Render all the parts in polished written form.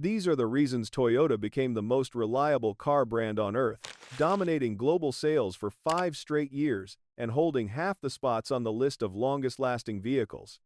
These are the reasons Toyota became the most reliable car brand on earth, dominating global sales for 5 straight years and holding half the spots on the list of longest-lasting vehicles.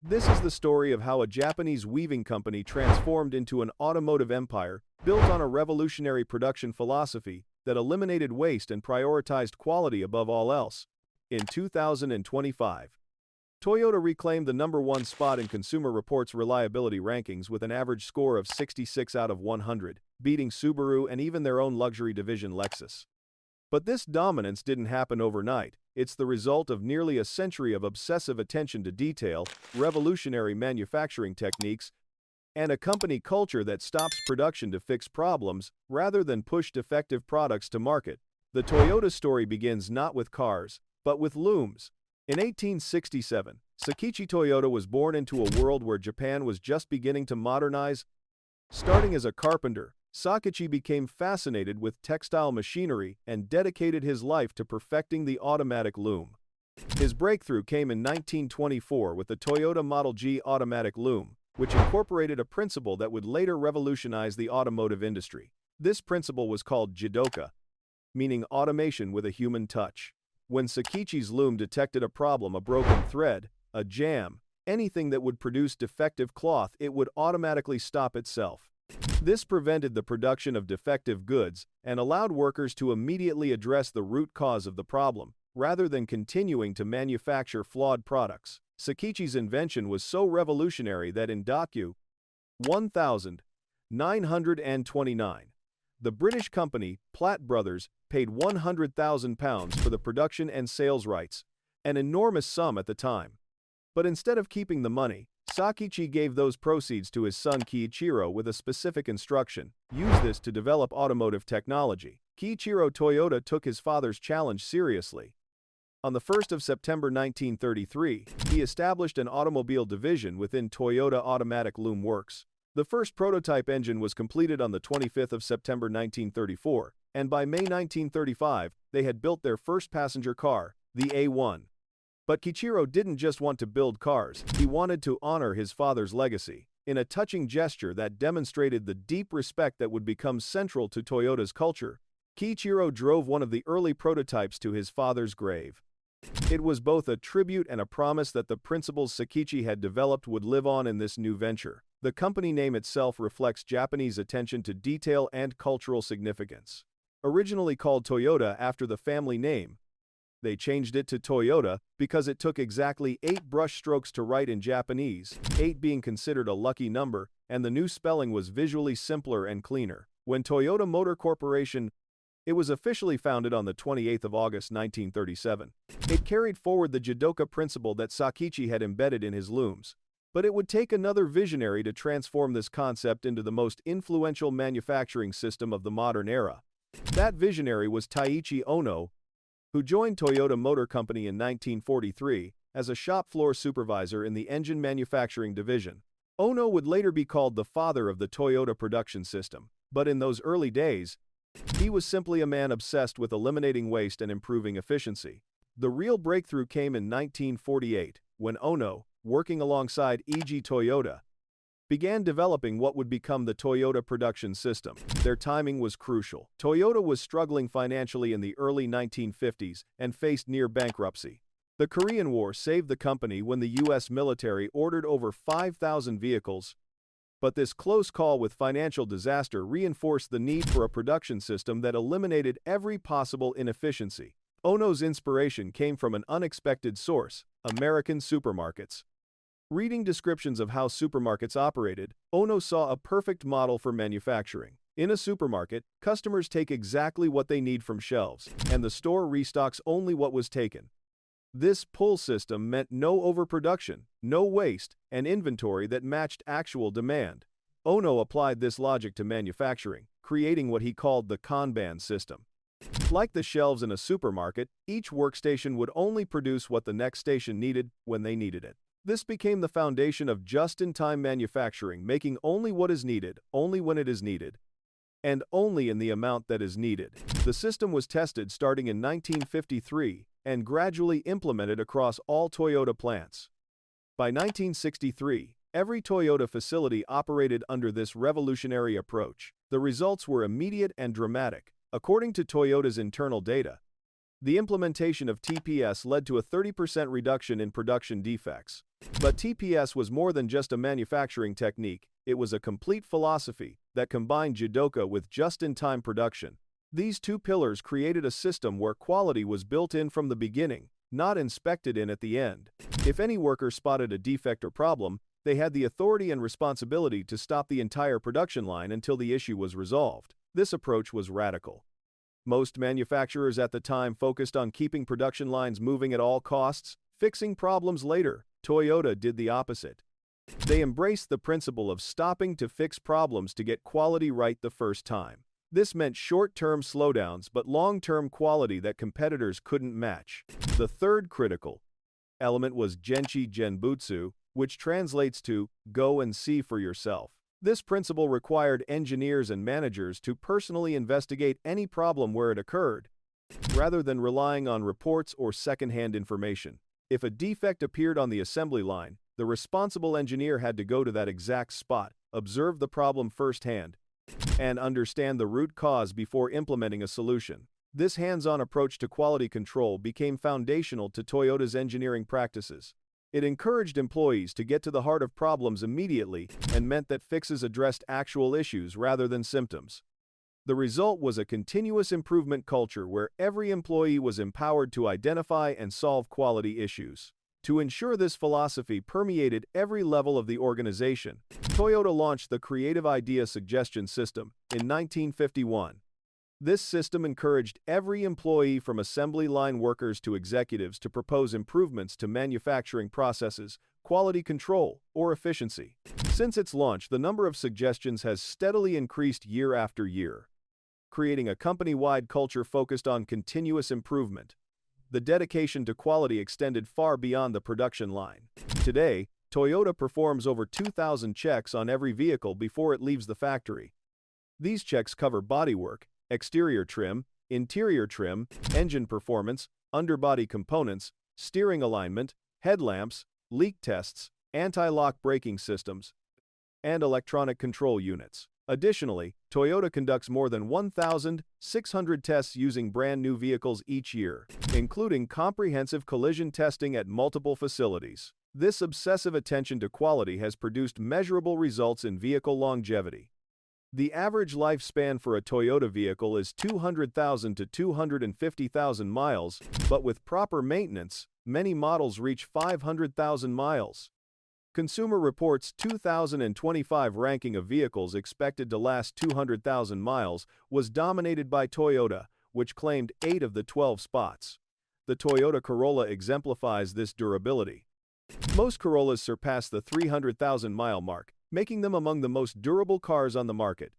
This is the story of how a Japanese weaving company transformed into an automotive empire built on a revolutionary production philosophy that eliminated waste and prioritized quality above all else. In 2025, Toyota reclaimed the #1 spot in Consumer Reports' reliability rankings with an average score of 66 out of 100, beating Subaru and even their own luxury division Lexus. But this dominance didn't happen overnight. It's the result of nearly a century of obsessive attention to detail, revolutionary manufacturing techniques, and a company culture that stops production to fix problems rather than push defective products to market. The Toyota story begins not with cars, but with looms. In 1867, Sakichi Toyoda was born into a world where Japan was just beginning to modernize. Starting as a carpenter, Sakichi became fascinated with textile machinery and dedicated his life to perfecting the automatic loom. His breakthrough came in 1924 with the Toyota Model G automatic loom, which incorporated a principle that would later revolutionize the automotive industry. This principle was called jidoka, meaning automation with a human touch. When Sakichi's loom detected a problem, a broken thread, a jam, anything that would produce defective cloth, it would automatically stop itself. This prevented the production of defective goods and allowed workers to immediately address the root cause of the problem, rather than continuing to manufacture flawed products. Sakichi's invention was so revolutionary that in Doku 1929, the British company, Platt Brothers, paid £100,000 for the production and sales rights, an enormous sum at the time. But instead of keeping the money, Sakichi gave those proceeds to his son Kiichiro with a specific instruction: use this to develop automotive technology. Kiichiro Toyoda took his father's challenge seriously. On the 1st of September 1933, he established an automobile division within Toyota Automatic Loom Works. The first prototype engine was completed on the 25th of September 1934, and by May 1935, they had built their first passenger car, the A1. But Kiichiro didn't just want to build cars, he wanted to honor his father's legacy. In a touching gesture that demonstrated the deep respect that would become central to Toyota's culture, Kiichiro drove one of the early prototypes to his father's grave. It was both a tribute and a promise that the principles Sakichi had developed would live on in this new venture. The company name itself reflects Japanese attention to detail and cultural significance. Originally called Toyota after the family name, they changed it to Toyota because it took exactly 8 brush strokes to write in Japanese, 8 being considered a lucky number, and the new spelling was visually simpler and cleaner. When Toyota Motor Corporation, it was officially founded on the 28th of August 1937. It carried forward the jidoka principle that Sakichi had embedded in his looms. But it would take another visionary to transform this concept into the most influential manufacturing system of the modern era. That visionary was Taiichi Ohno, who joined Toyota Motor Company in 1943 as a shop floor supervisor in the engine manufacturing division. Ohno would later be called the father of the Toyota production system, but in those early days, he was simply a man obsessed with eliminating waste and improving efficiency. The real breakthrough came in 1948, when Ohno, working alongside Eiji Toyoda, began developing what would become the Toyota production system. Their timing was crucial. Toyota was struggling financially in the early 1950s and faced near bankruptcy. The Korean War saved the company when the U.S. military ordered over 5,000 vehicles, but this close call with financial disaster reinforced the need for a production system that eliminated every possible inefficiency. Ohno's inspiration came from an unexpected source: American supermarkets. Reading descriptions of how supermarkets operated, Ohno saw a perfect model for manufacturing. In a supermarket, customers take exactly what they need from shelves, and the store restocks only what was taken. This pull system meant no overproduction, no waste, and inventory that matched actual demand. Ohno applied this logic to manufacturing, creating what he called the Kanban system. Like the shelves in a supermarket, each workstation would only produce what the next station needed when they needed it. This became the foundation of just-in-time manufacturing, making only what is needed, only when it is needed, and only in the amount that is needed. The system was tested starting in 1953 and gradually implemented across all Toyota plants. By 1963, Every Toyota facility operated under this revolutionary approach. The results were immediate and dramatic. According to Toyota's internal data, the implementation of TPS led to a 30% reduction in production defects. But TPS was more than just a manufacturing technique, it was a complete philosophy that combined Jidoka with just-in-time production. These two pillars created a system where quality was built in from the beginning, not inspected in at the end. If any worker spotted a defect or problem, they had the authority and responsibility to stop the entire production line until the issue was resolved. This approach was radical. Most manufacturers at the time focused on keeping production lines moving at all costs, fixing problems later. Toyota did the opposite. They embraced the principle of stopping to fix problems to get quality right the first time. This meant short-term slowdowns but long-term quality that competitors couldn't match. The third critical element was Genchi Genbutsu, which translates to go and see for yourself. This principle required engineers and managers to personally investigate any problem where it occurred, rather than relying on reports or second-hand information. If a defect appeared on the assembly line, the responsible engineer had to go to that exact spot, observe the problem firsthand, and understand the root cause before implementing a solution. This hands-on approach to quality control became foundational to Toyota's engineering practices. It encouraged employees to get to the heart of problems immediately and meant that fixes addressed actual issues rather than symptoms. The result was a continuous improvement culture where every employee was empowered to identify and solve quality issues. To ensure this philosophy permeated every level of the organization, Toyota launched the Creative Idea Suggestion System in 1951. This system encouraged every employee from assembly line workers to executives to propose improvements to manufacturing processes, quality control, or efficiency. Since its launch, the number of suggestions has steadily increased year after year, creating a company-wide culture focused on continuous improvement. The dedication to quality extended far beyond the production line. Today, Toyota performs over 2,000 checks on every vehicle before it leaves the factory. These checks cover bodywork, exterior trim, interior trim, engine performance, underbody components, steering alignment, headlamps, leak tests, anti-lock braking systems, and electronic control units. Additionally, Toyota conducts more than 1,600 tests using brand new vehicles each year, including comprehensive collision testing at multiple facilities. This obsessive attention to quality has produced measurable results in vehicle longevity. The average lifespan for a Toyota vehicle is 200,000 to 250,000 miles, but with proper maintenance, many models reach 500,000 miles. Consumer Reports' 2025 ranking of vehicles expected to last 200,000 miles was dominated by Toyota, which claimed 8 of the 12 spots. The Toyota Corolla exemplifies this durability. Most Corollas surpass the 300,000-mile mark, making them among the most durable cars on the market.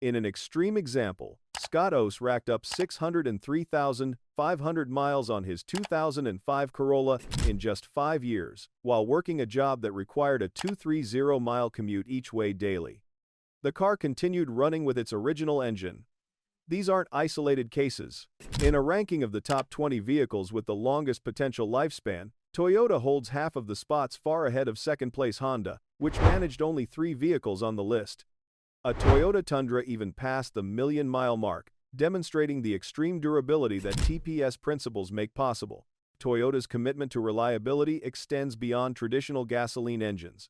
In an extreme example, Scott Oss racked up 603,500 miles on his 2005 Corolla in just 5 years, while working a job that required a 230-mile commute each way daily. The car continued running with its original engine. These aren't isolated cases. In a ranking of the top 20 vehicles with the longest potential lifespan, Toyota holds half of the spots, far ahead of second-place Honda, which managed only 3 vehicles on the list. A Toyota Tundra even passed the million-mile mark, demonstrating the extreme durability that TPS principles make possible. Toyota's commitment to reliability extends beyond traditional gasoline engines.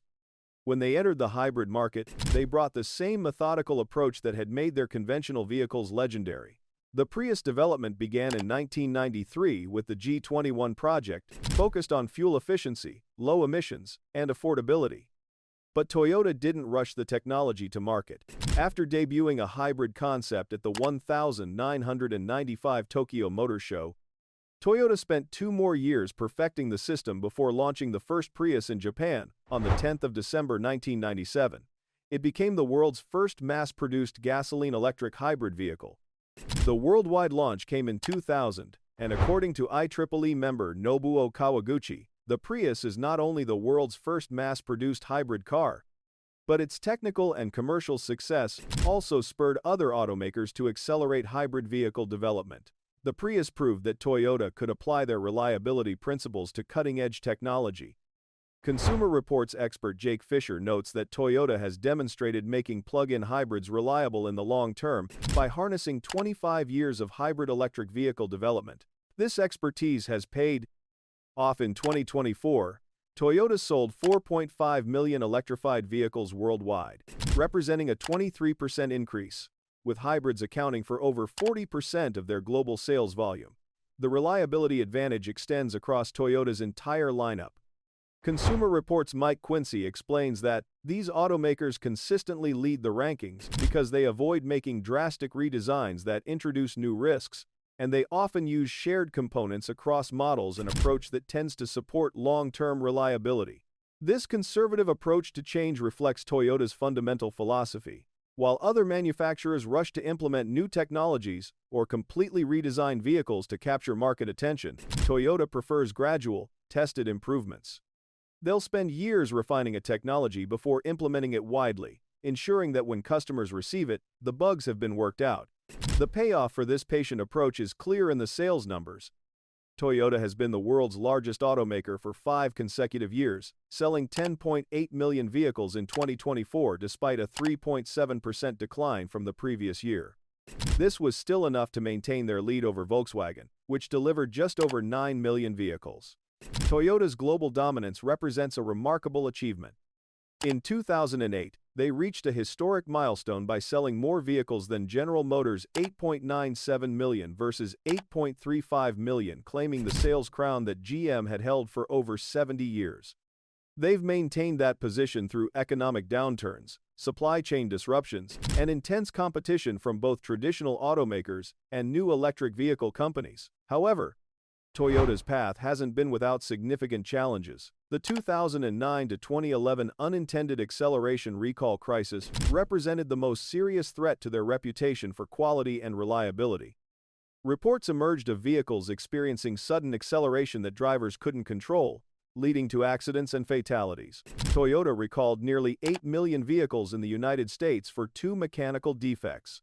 When they entered the hybrid market, they brought the same methodical approach that had made their conventional vehicles legendary. The Prius development began in 1993 with the G21 project, focused on fuel efficiency, low emissions, and affordability. But Toyota didn't rush the technology to market. After debuting a hybrid concept at the 1995 Tokyo Motor Show, Toyota spent 2 more years perfecting the system before launching the first Prius in Japan on the 10th of December 1997. It became the world's first mass-produced gasoline-electric hybrid vehicle. The worldwide launch came in 2000, and according to IEEE member Nobuo Kawaguchi, the Prius is not only the world's first mass-produced hybrid car, but its technical and commercial success also spurred other automakers to accelerate hybrid vehicle development. The Prius proved that Toyota could apply their reliability principles to cutting-edge technology. Consumer Reports expert Jake Fisher notes that Toyota has demonstrated making plug-in hybrids reliable in the long term by harnessing 25 years of hybrid electric vehicle development. This expertise has paid off. In 2024, Toyota sold 4.5 million electrified vehicles worldwide, representing a 23% increase, with hybrids accounting for over 40% of their global sales volume. The reliability advantage extends across Toyota's entire lineup. Consumer Reports' Mike Quincy explains that these automakers consistently lead the rankings because they avoid making drastic redesigns that introduce new risks, and they often use shared components across models, an approach that tends to support long-term reliability. This conservative approach to change reflects Toyota's fundamental philosophy. While other manufacturers rush to implement new technologies or completely redesign vehicles to capture market attention, Toyota prefers gradual, tested improvements. They'll spend years refining a technology before implementing it widely, ensuring that when customers receive it, the bugs have been worked out. The payoff for this patient approach is clear in the sales numbers. Toyota has been the world's largest automaker for 5 consecutive years, selling 10.8 million vehicles in 2024 despite a 3.7% decline from the previous year. This was still enough to maintain their lead over Volkswagen, which delivered just over 9 million vehicles. Toyota's global dominance represents a remarkable achievement. In 2008, they reached a historic milestone by selling more vehicles than General Motors' 8.97 million versus 8.35 million, claiming the sales crown that GM had held for over 70 years. They've maintained that position through economic downturns, supply chain disruptions, and intense competition from both traditional automakers and new electric vehicle companies. However, Toyota's path hasn't been without significant challenges. The 2009 to 2011 unintended acceleration recall crisis represented the most serious threat to their reputation for quality and reliability. Reports emerged of vehicles experiencing sudden acceleration that drivers couldn't control, leading to accidents and fatalities. Toyota recalled nearly 8 million vehicles in the United States for 2 mechanical defects: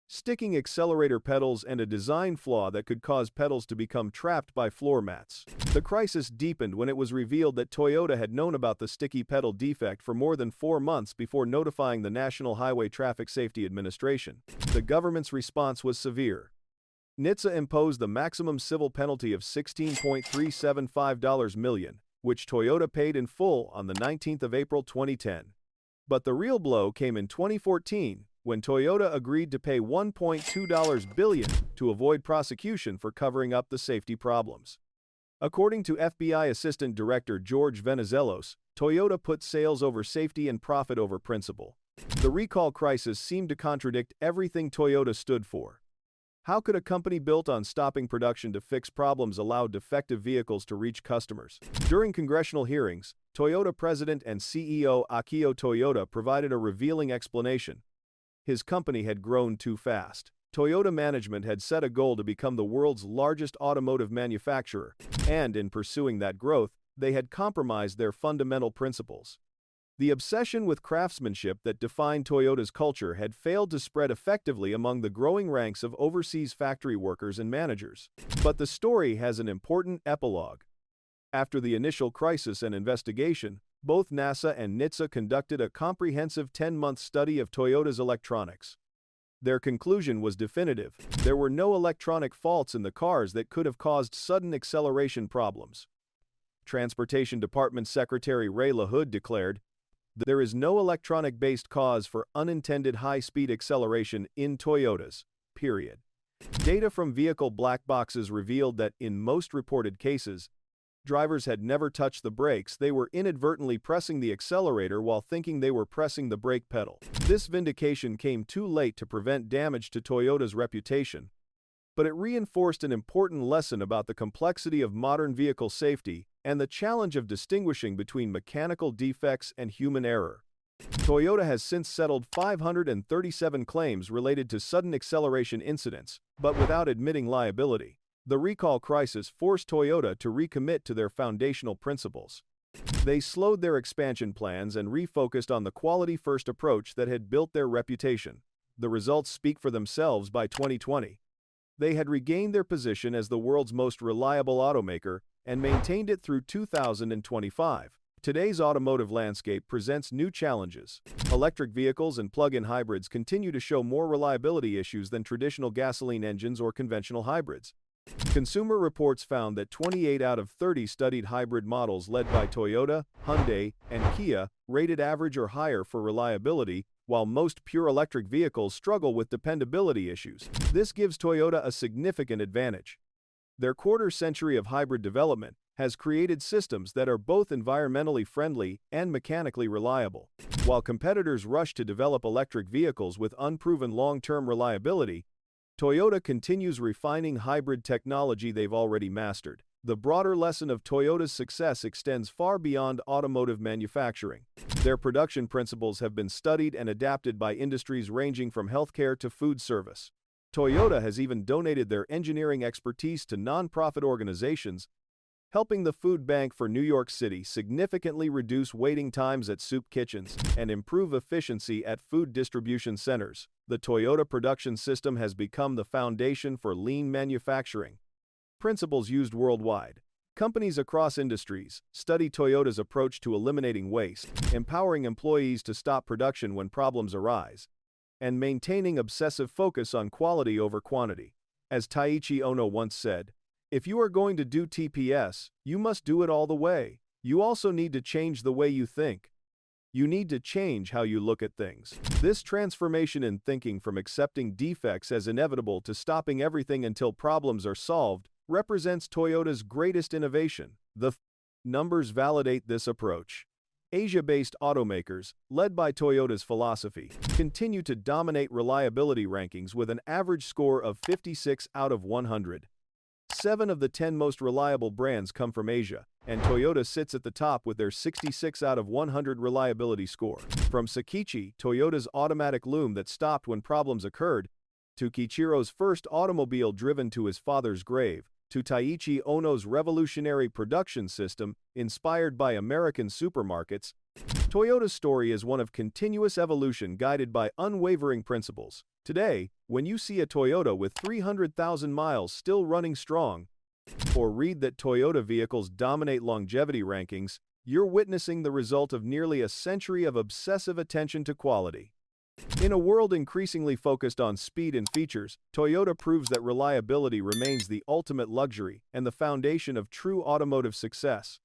sticking accelerator pedals and a design flaw that could cause pedals to become trapped by floor mats. The crisis deepened when it was revealed that Toyota had known about the sticky pedal defect for more than 4 months before notifying the National Highway Traffic Safety Administration. The government's response was severe. NHTSA imposed the maximum civil penalty of $16.375 million, which Toyota paid in full on the 19th of April 2010. But the real blow came in 2014, when Toyota agreed to pay $1.2 billion to avoid prosecution for covering up the safety problems. According to FBI Assistant Director George Venizelos, Toyota put sales over safety and profit over principle. The recall crisis seemed to contradict everything Toyota stood for. How could a company built on stopping production to fix problems allow defective vehicles to reach customers? During congressional hearings, Toyota President and CEO Akio Toyoda provided a revealing explanation. His company had grown too fast. Toyota management had set a goal to become the world's largest automotive manufacturer, and in pursuing that growth, they had compromised their fundamental principles. The obsession with craftsmanship that defined Toyota's culture had failed to spread effectively among the growing ranks of overseas factory workers and managers. But the story has an important epilogue. After the initial crisis and investigation, both NASA and NHTSA conducted a comprehensive 10-month study of Toyota's electronics. Their conclusion was definitive. There were no electronic faults in the cars that could have caused sudden acceleration problems. Transportation Department Secretary Ray LaHood declared, "There is no electronic-based cause for unintended high-speed acceleration in Toyotas, period." Data from vehicle black boxes revealed that in most reported cases, drivers had never touched the brakes. They were inadvertently pressing the accelerator while thinking they were pressing the brake pedal. This vindication came too late to prevent damage to Toyota's reputation, but it reinforced an important lesson about the complexity of modern vehicle safety and the challenge of distinguishing between mechanical defects and human error. Toyota has since settled 537 claims related to sudden acceleration incidents, but without admitting liability. The recall crisis forced Toyota to recommit to their foundational principles. They slowed their expansion plans and refocused on the quality-first approach that had built their reputation. The results speak for themselves. By 2020, they had regained their position as the world's most reliable automaker and maintained it through 2025. Today's automotive landscape presents new challenges. Electric vehicles and plug-in hybrids continue to show more reliability issues than traditional gasoline engines or conventional hybrids. Consumer reports found that 28 out of 30 studied hybrid models led by Toyota, Hyundai, and Kia rated average or higher for reliability, while most pure electric vehicles struggle with dependability issues. This gives Toyota a significant advantage. Their quarter-century of hybrid development has created systems that are both environmentally friendly and mechanically reliable. While competitors rush to develop electric vehicles with unproven long-term reliability, Toyota continues refining hybrid technology they've already mastered. The broader lesson of Toyota's success extends far beyond automotive manufacturing. Their production principles have been studied and adapted by industries ranging from healthcare to food service. Toyota has even donated their engineering expertise to nonprofit organizations, helping the Food Bank for New York City significantly reduce waiting times at soup kitchens and improve efficiency at food distribution centers. The Toyota production system has become the foundation for lean manufacturing. Principles used worldwide. Companies across industries study Toyota's approach to eliminating waste, empowering employees to stop production when problems arise, and maintaining obsessive focus on quality over quantity. As Taiichi Ohno once said, "If you are going to do TPS, you must do it all the way. You also need to change the way you think. You need to change how you look at things." This transformation in thinking from accepting defects as inevitable to stopping everything until problems are solved represents Toyota's greatest innovation. The numbers validate this approach. Asia-based automakers, led by Toyota's philosophy, continue to dominate reliability rankings with an average score of 56 out of 100. 7 of the 10 most reliable brands come from Asia, and Toyota sits at the top with their 66 out of 100 reliability score. From Sakichi, Toyota's automatic loom that stopped when problems occurred, to Kiichiro's first automobile driven to his father's grave, to Taiichi Ohno's revolutionary production system inspired by American supermarkets, Toyota's story is one of continuous evolution guided by unwavering principles. Today, when you see a Toyota with 300,000 miles still running strong, or read that Toyota vehicles dominate longevity rankings, you're witnessing the result of nearly a century of obsessive attention to quality. In a world increasingly focused on speed and features, Toyota proves that reliability remains the ultimate luxury and the foundation of true automotive success.